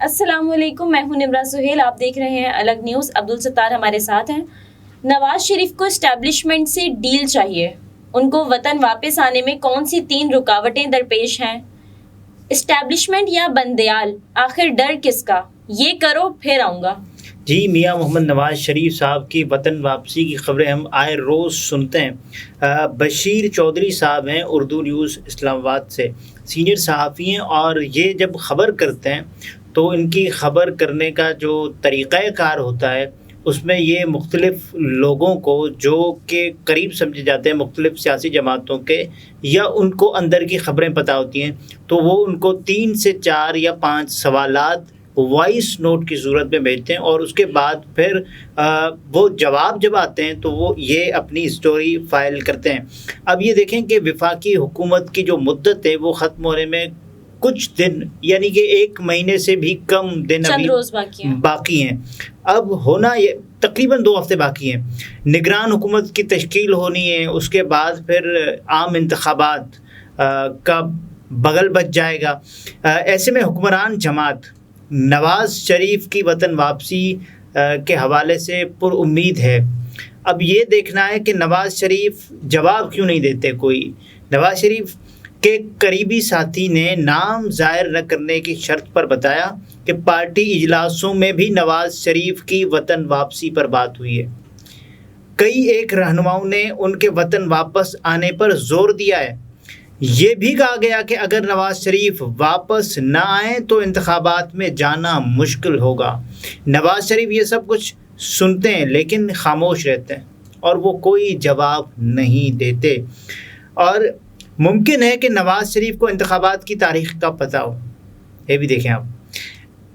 السلام علیکم، میں ہوں نمرہ سہیل، آپ دیکھ رہے ہیں الگ نیوز۔ عبدالستار ہمارے ساتھ ہیں۔ نواز شریف کو اسٹیبلشمنٹ سے ڈیل چاہیے، ان کو وطن واپس آنے میں کون سی 3 رکاوٹیں درپیش ہیں؟ اسٹیبلشمنٹ یا بندیال، آخر ڈر کس کا؟ یہ کرو پھر آؤں گا۔ جی، میاں محمد نواز شریف صاحب کی وطن واپسی کی خبریں ہم آئے روز سنتے ہیں۔ بشیر چودھری صاحب ہیں، اردو نیوز اسلام آباد سے سینئر صحافی ہیں، اور یہ جب خبر کرتے ہیں تو ان کی خبر کرنے کا جو طریقہ کار ہوتا ہے اس میں یہ مختلف لوگوں کو جو کہ قریب سمجھے جاتے ہیں مختلف سیاسی جماعتوں کے، یا ان کو اندر کی خبریں پتہ ہوتی ہیں، تو وہ ان کو 3 سے 4 یا 5 سوالات وائس نوٹ کی صورت میں بھیجتے ہیں، اور اس کے بعد پھر وہ جواب جب آتے ہیں تو وہ یہ اپنی سٹوری فائل کرتے ہیں۔ اب یہ دیکھیں کہ وفاقی حکومت کی جو مدت ہے وہ ختم ہونے میں کچھ دن، یعنی کہ 1 مہینے سے بھی کم دن ابھی روز باقی ہیں۔ اب ہونا یہ تقریباً 2 ہفتے باقی ہیں۔ نگران حکومت کی تشکیل ہونی ہے، اس کے بعد پھر عام انتخابات کا بغل بچ جائے گا۔ ایسے میں حکمران جماعت نواز شریف کی وطن واپسی کے حوالے سے پر امید ہے۔ اب یہ دیکھنا ہے کہ نواز شریف جواب کیوں نہیں دیتے کوئی۔ نواز شریف کے قریبی ساتھی نے نام ظاہر نہ کرنے کی شرط پر بتایا کہ پارٹی اجلاسوں میں بھی نواز شریف کی وطن واپسی پر بات ہوئی ہے۔ کئی ایک رہنماؤں نے ان کے وطن واپس آنے پر زور دیا ہے۔ یہ بھی کہا گیا کہ اگر نواز شریف واپس نہ آئیں تو انتخابات میں جانا مشکل ہوگا۔ نواز شریف یہ سب کچھ سنتے ہیں لیکن خاموش رہتے ہیں، اور وہ کوئی جواب نہیں دیتے۔ اور ممکن ہے کہ نواز شریف کو انتخابات کی تاریخ کا پتہ ہو، یہ بھی دیکھیں آپ،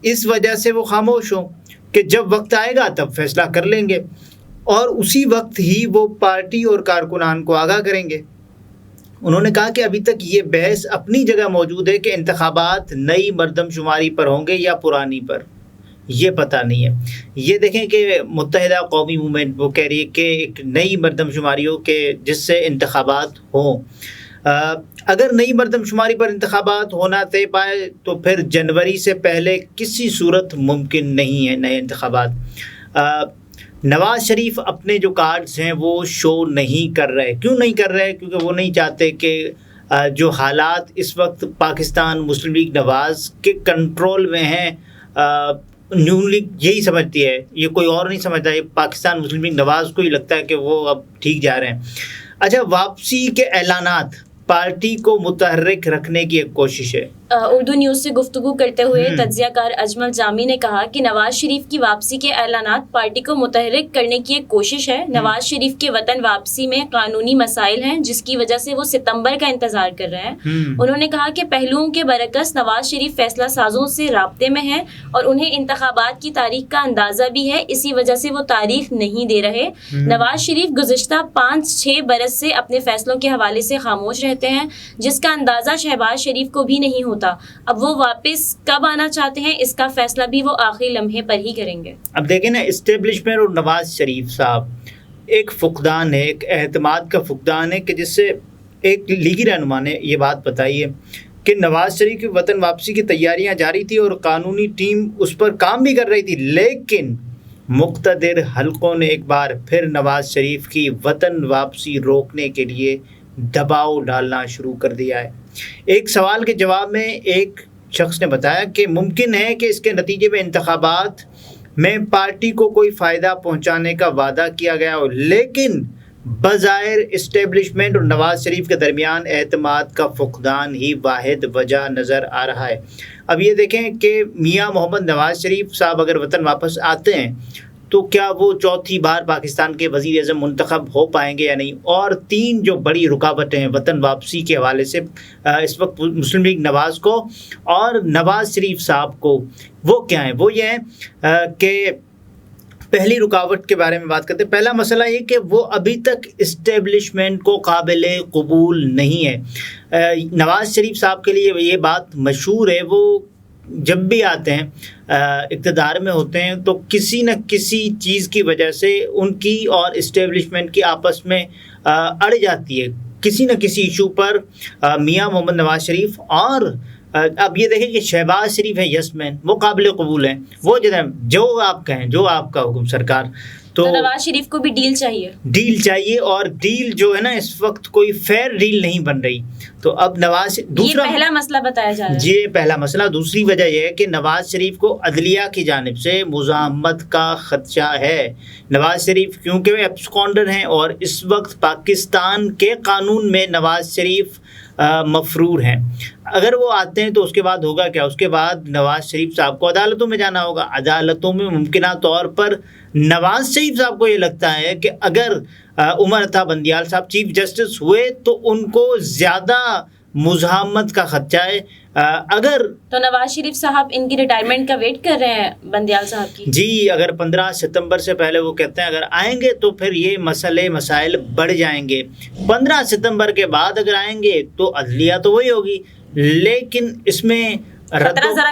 اس وجہ سے وہ خاموش ہوں کہ جب وقت آئے گا تب فیصلہ کر لیں گے، اور اسی وقت ہی وہ پارٹی اور کارکنان کو آگاہ کریں گے۔ انہوں نے کہا کہ ابھی تک یہ بحث اپنی جگہ موجود ہے کہ انتخابات نئی مردم شماری پر ہوں گے یا پرانی پر، یہ پتہ نہیں ہے۔ یہ دیکھیں کہ متحدہ قومی موومنٹ وہ کہہ رہی ہے کہ ایک نئی مردم شماری ہو کہ جس سے انتخابات ہوں۔ اگر نئی مردم شماری پر انتخابات ہونا طے پائے تو پھر جنوری سے پہلے کسی صورت ممکن نہیں ہے نئے انتخابات۔ نواز شریف اپنے جو کارڈز ہیں وہ شو نہیں کر رہے۔ کیوں نہیں کر رہے؟ کیونکہ وہ نہیں چاہتے کہ جو حالات اس وقت پاکستان مسلم لیگ نواز کے کنٹرول میں ہیں، نون لیگ یہی سمجھتی ہے، یہ کوئی اور نہیں سمجھتا، یہ پاکستان مسلم لیگ نواز کو ہی لگتا ہے کہ وہ اب ٹھیک جا رہے ہیں۔ اچھا، واپسی کے اعلانات پارٹی کو متحرک رکھنے کی ایک کوشش ہے۔ اردو نیوز سے گفتگو کرتے ہوئے تجزیہ کار اجمل جامی نے کہا کہ نواز شریف کی واپسی کے اعلانات پارٹی کو متحرک کرنے کی ایک کوشش ہے۔ نواز شریف کے وطن واپسی میں قانونی مسائل ہیں جس کی وجہ سے وہ ستمبر کا انتظار کر رہے ہیں۔ انہوں نے کہا کہ پہلوؤں کے برعکس نواز شریف فیصلہ سازوں سے رابطے میں ہیں اور انہیں انتخابات کی تاریخ کا اندازہ بھی ہے، اسی وجہ سے وہ تاریخ نہیں دے رہے۔ نواز شریف گزشتہ 5-6 برس سے اپنے فیصلوں کے حوالے سے خاموش رہتے ہیں، جس کا اندازہ شہباز شریف کو بھی نہیں ہوتا۔ اب وہ واپس کب آنا چاہتے ہیں اس کا فیصلہ بھی وہ آخری لمحے پر ہی کریں گے۔ اب دیکھیں نا، اسٹیبلشمنٹ اور نواز شریف صاحب ایک فقدان ہے، ایک اعتماد کا فقدان ہے، کہ جس سے ایک لیگی رہنما نے یہ بات بتائی ہے کہ نواز شریف کی وطن واپسی کی تیاریاں جاری تھی اور قانونی ٹیم اس پر کام بھی کر رہی تھی، لیکن مقتدر حلقوں نے ایک بار پھر نواز شریف کی وطن واپسی روکنے کے لیے دباؤ ڈالنا شروع کر دیا ہے۔ ایک سوال کے جواب میں ایک شخص نے بتایا کہ ممکن ہے کہ اس کے نتیجے میں انتخابات میں پارٹی کو کوئی فائدہ پہنچانے کا وعدہ کیا گیا ہو، لیکن بظاہر اسٹیبلشمنٹ اور نواز شریف کے درمیان اعتماد کا فقدان ہی واحد وجہ نظر آ رہا ہے۔ اب یہ دیکھیں کہ میاں محمد نواز شریف صاحب اگر وطن واپس آتے ہیں تو کیا وہ 4تھی بار پاکستان کے وزیر اعظم منتخب ہو پائیں گے یا نہیں؟ اور 3 جو بڑی رکاوٹیں ہیں وطن واپسی کے حوالے سے اس وقت مسلم لیگ نواز کو اور نواز شریف صاحب کو، وہ کیا ہیں؟ وہ یہ ہیں کہ پہلی رکاوٹ کے بارے میں بات کرتے ہیں۔ پہلا مسئلہ یہ کہ وہ ابھی تک اسٹیبلشمنٹ کو قابل قبول نہیں ہے۔ نواز شریف صاحب کے لیے یہ بات مشہور ہے، وہ جب بھی آتے ہیں اقتدار میں ہوتے ہیں تو کسی نہ کسی چیز کی وجہ سے ان کی اور اسٹیبلشمنٹ کی آپس میں اڑ جاتی ہے۔ کسی نہ کسی ایشو پر میاں محمد نواز شریف اور اب یہ دیکھیں کہ شہباز شریف ہے یس مین، وہ قابل قبول ہیں، وہ جو آپ کہیں، جو آپ کا حکم سرکار. تو نواز شریف کو بھی ڈیل چاہیے، اور ڈیل جو ہے نا اس وقت کوئی فیئر ڈیل نہیں بن رہی. تو اب دوسرا پہلا مسئلہ بتایا جا رہا ہے، یہ پہلا مسئلہ. دوسری وجہ یہ ہے کہ نواز شریف کو عدلیہ کی جانب سے مزاحمت کا خدشہ ہے. نواز شریف کیونکہ ایبسکونڈر ہیں اور اس وقت پاکستان کے قانون میں نواز شریف مفرور ہیں. اگر وہ آتے ہیں تو اس کے بعد ہوگا کیا؟ اس کے بعد نواز شریف صاحب کو عدالتوں میں جانا ہوگا. عدالتوں میں ممکنہ طور پر نواز شریف صاحب کو یہ لگتا ہے کہ اگر عمر عطا بندیال صاحب چیف جسٹس ہوئے تو ان کو زیادہ مزاحمت کا خدشہ ہے. اگر تو نواز شریف صاحب ان کی ریٹائرمنٹ کا ویٹ کر رہے ہیں بندیال صاحب کی. جی، اگر 15 ستمبر سے پہلے وہ کہتے ہیں اگر آئیں گے تو پھر یہ مسائل بڑھ جائیں گے. 15 ستمبر کے بعد اگر آئیں گے تو عدلیہ تو وہی ہوگی، لیکن اس میں خطرہ ذرا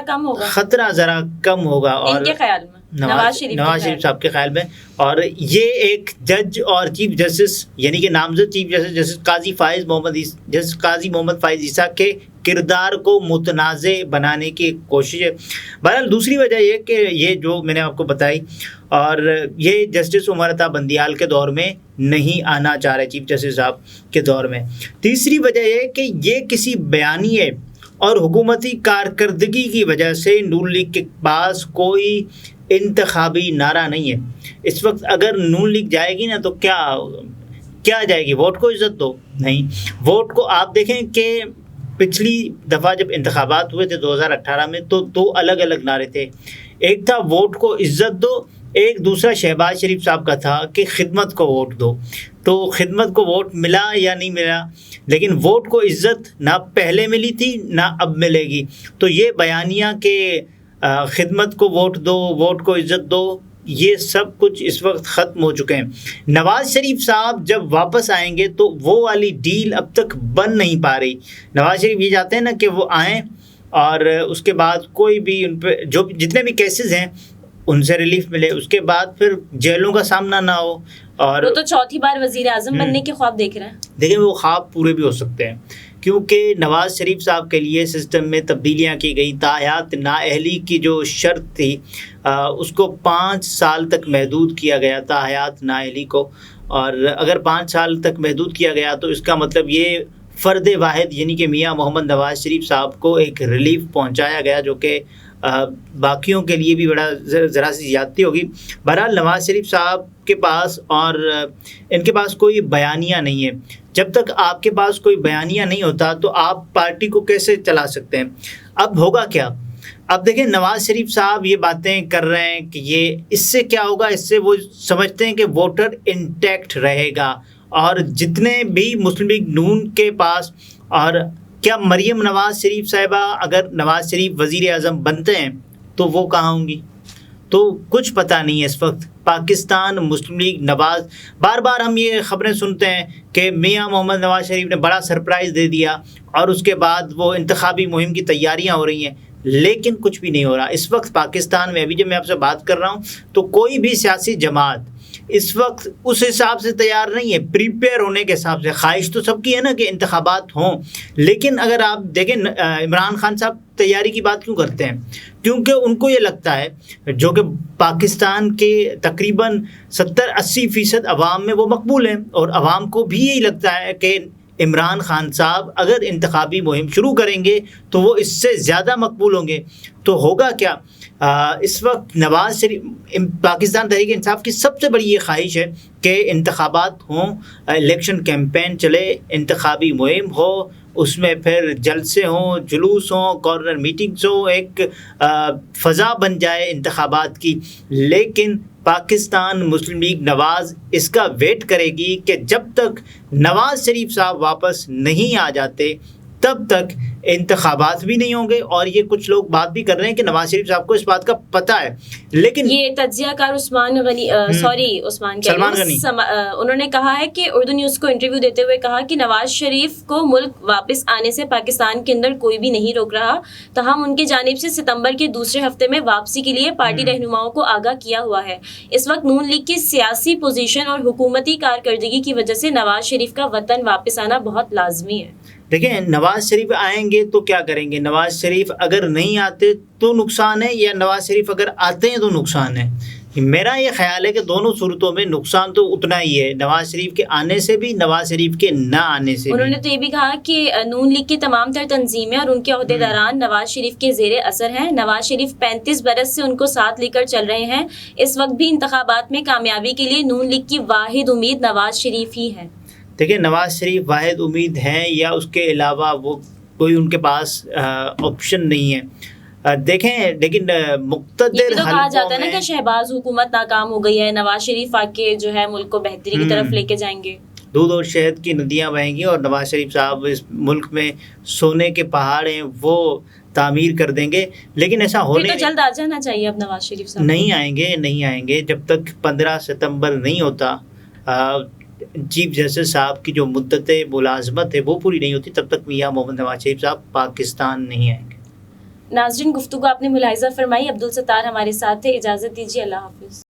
کم ہوگا. اور ان کے خیال میں نواز شریف صاحب کے خیال میں. اور یہ ایک جج اور چیف جسٹس یعنی کہ نامزد چیف جسٹس قاضی محمد فائز عیسیٰ کے کردار کو متنازع بنانے کی کوشش ہے. بہرحال دوسری وجہ یہ کہ یہ جو میں نے آپ کو بتائی، اور یہ جسٹس عمر عطا بندیال کے دور میں نہیں آنا چاہ رہے چیف جسٹس صاحب کے دور میں. تیسری وجہ یہ کہ یہ کسی بیانیے اور حکومتی کارکردگی کی وجہ سے نون لیگ کے پاس کوئی انتخابی نعرہ نہیں ہے. اس وقت اگر نون لیگ جائے گی نا تو کیا جائے گی؟ ووٹ کو عزت دو؟ نہیں. ووٹ کو آپ دیکھیں کہ پچھلی دفعہ جب انتخابات ہوئے تھے 2018 میں تو 2 الگ الگ نعرے تھے. ایک تھا ووٹ کو عزت دو، ایک دوسرا شہباز شریف صاحب کا تھا کہ خدمت کو ووٹ دو. تو خدمت کو ووٹ ملا یا نہیں ملا، لیکن ووٹ کو عزت نہ پہلے ملی تھی نہ اب ملے گی. تو یہ بیانیہ کہ خدمت کو ووٹ دو، ووٹ کو عزت دو، یہ سب کچھ اس وقت ختم ہو چکے ہیں. نواز شریف صاحب جب واپس آئیں گے تو وہ والی ڈیل اب تک بن نہیں پا رہی. نواز شریف یہ چاہتے ہیں نا کہ وہ آئیں اور اس کے بعد کوئی بھی ان پہ جو جتنے بھی کیسز ہیں ان سے ریلیف ملے، اس کے بعد پھر جیلوں کا سامنا نہ ہو. اور وہ تو چوتھی بار وزیر اعظم بننے کے خواب دیکھ رہے ہیں. دیکھیں وہ خواب پورے بھی ہو سکتے ہیں، کیونکہ نواز شریف صاحب کے لیے سسٹم میں تبدیلیاں کی گئی. تاحیات نااہلی کی جو شرط تھی اس کو 5 سال تک محدود کیا گیا، تاحیات نااہلی کو. اور اگر 5 سال تک محدود کیا گیا تو اس کا مطلب یہ فرد واحد یعنی کہ میاں محمد نواز شریف صاحب کو ایک ریلیف پہنچایا گیا، جو کہ باقیوں کے لیے بھی بڑا ذرا سی زیادتی ہوگی. بہرحال نواز شریف صاحب کے پاس اور ان کے پاس کوئی بیانیہ نہیں ہے. جب تک آپ کے پاس کوئی بیانیہ نہیں ہوتا تو آپ پارٹی کو کیسے چلا سکتے ہیں؟ اب ہوگا کیا؟ اب دیکھیں نواز شریف صاحب یہ باتیں کر رہے ہیں کہ یہ اس سے کیا ہوگا، اس سے وہ سمجھتے ہیں کہ ووٹر انٹیکٹ رہے گا. اور جتنے بھی مسلم لیگ نون کے پاس، اور کیا مریم نواز شریف صاحبہ اگر نواز شریف وزیر اعظم بنتے ہیں تو وہ کہاں ہوں گی؟ تو کچھ پتہ نہیں ہے اس وقت. پاکستان مسلم لیگ نواز، بار بار ہم یہ خبریں سنتے ہیں کہ میاں محمد نواز شریف نے بڑا سرپرائز دے دیا اور اس کے بعد وہ انتخابی مہم کی تیاریاں ہو رہی ہیں، لیکن کچھ بھی نہیں ہو رہا. اس وقت پاکستان میں ابھی جب میں آپ سے بات کر رہا ہوں تو کوئی بھی سیاسی جماعت اس وقت اس حساب سے تیار نہیں ہے، پریپیئر ہونے کے حساب سے. خواہش تو سب کی ہے نا کہ انتخابات ہوں، لیکن اگر آپ دیکھیں عمران خان صاحب تیاری کی بات کیوں کرتے ہیں؟ کیونکہ ان کو یہ لگتا ہے جو کہ پاکستان کے تقریباً 70-80% عوام میں وہ مقبول ہیں، اور عوام کو بھی یہی لگتا ہے کہ عمران خان صاحب اگر انتخابی مہم شروع کریں گے تو وہ اس سے زیادہ مقبول ہوں گے. تو ہوگا کیا؟ اس وقت نواز شریف، پاکستان تحریک انصاف کی سب سے بڑی یہ خواہش ہے کہ انتخابات ہوں، الیکشن کیمپین چلے، انتخابی مہم ہو، اس میں پھر جلسے ہوں، جلوس ہوں، کارنر میٹنگز ہوں، ایک فضا بن جائے انتخابات کی. لیکن پاکستان مسلم لیگ نواز اس کا ویٹ کرے گی کہ جب تک نواز شریف صاحب واپس نہیں آ جاتے تب تک انتخابات بھی نہیں ہوں گے. اور یہ کچھ لوگ بات بھی کر رہے ہیں کہ نواز شریف صاحب کو اس بات کا پتہ ہے، لیکن یہ تجزیہ کار سلمان غنی انہوں نے کہا ہے کہ اردو نیوز کو انٹرویو دیتے ہوئے کہا کہ نواز شریف کو ملک واپس آنے سے پاکستان کے اندر کوئی بھی نہیں روک رہا، تاہم ان کی جانب سے ستمبر کے دوسرے ہفتے میں واپسی کے لیے پارٹی رہنماؤں کو آگاہ کیا ہوا ہے. اس وقت نون لیگ کی سیاسی پوزیشن اور حکومتی کارکردگی کی وجہ سے نواز شریف کا وطن واپس آنا بہت لازمی ہے. دیکھیں نواز شریف آئیں گے تو کیا کریں گے؟ نواز شریف اگر نہیں آتے تو نقصان ہے، یا نواز شریف اگر آتے ہیں تو نقصان ہے؟ میرا یہ خیال ہے کہ دونوں صورتوں میں نقصان تو اتنا ہی ہے، نواز شریف کے آنے سے بھی، نواز شریف کے نہ آنے سے بھی۔ انہوں نے تو یہ بھی کہا کہ نون لیگ کی تمام تر تنظیمیں اور ان کے عہدیداران نواز شریف کے زیر اثر ہیں، نواز شریف 35 برس سے ان کو ساتھ لے کر چل رہے ہیں، اس وقت بھی انتخابات میں کامیابی کے لیے نون لیگ کی واحد امید نواز شریف ہی ہے۔ دیکھیں نواز شریف واحد امید ہیں یا اس کے علاوہ وہ کوئی ان کے پاس آپشن نہیں ہے؟ دیکھیں لیکن مقتدر یہ بھی تو کہا جاتا ہے نا میں کہ شہباز حکومت ناکام ہو گئی ہے، نواز شریف آ کے جو ہے ملک کو بہتری کی طرف لے کے جائیں گے، دودھ اور شہد کی ندیاں بہیں گی، اور نواز شریف صاحب اس ملک میں سونے کے پہاڑ ہیں وہ تعمیر کر دیں گے، لیکن ایسا پھر ہونے تو جلد آ جانا چاہیے اب نواز شریف صاحب۔ نہیں آئیں گے جب تک 15 ستمبر نہیں ہوتا، چیف جسٹس صاحب کی جو مدت ملازمت ہے وہ پوری نہیں ہوتی، تب تک میاں محمد نواز شریف صاحب پاکستان نہیں آئیں گے۔ ناظرین، گفتگو آپ نے ملاحظہ فرمائی، عبدالستار ہمارے ساتھ تھے، اجازت دیجیے، اللہ حافظ۔